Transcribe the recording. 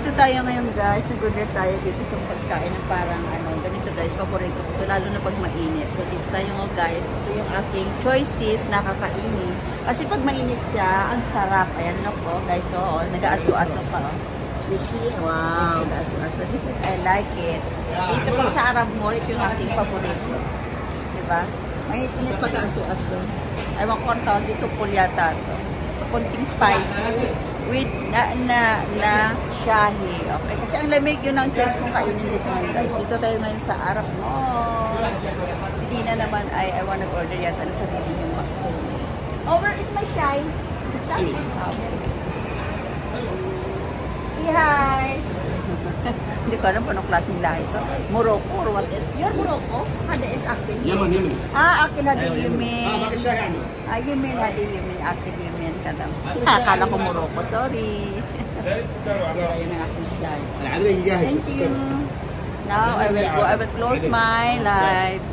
Dito tayo ngayon guys, nag-order tayo dito sa pagkain ng parang ganito guys, paborito ko ito, lalo na pag mainit. So dito tayo nga guys, ito yung aking choices na kakainin. Kasi pag mainit siya, ang sarap. Ayan na po guys, so nag-aaso-aso pa. You see? Wow, nag-aaso-aso. This is, I like it. Dito pag sa Arab Mall, ito yung aking paborito. Diba? Mainit-init pag-aaso-aso. Ewan ko ang tawag dito, pulyata ito. Konting spicy. With na shahi. Okay? Kasi ang lamig yun ang choice kong kainin dito ngayon guys. Dito tayo ngayon sa Arab Mall. Si Dina naman ay I want nag-order yata na sarili niyang makto. Oh, where is my chai? Is that? Okay. Say hi! Hindi ko alam kung anong klase nila ito. Morocco or what is? You're Morocco? Hada is akin. Yemen. Akin hadi Yemen. Yemen hadi Yemen. Akin Yemen. Akala ko Morocco. Sorry. Yan ang aking chai. Thank you. Now I will close my live.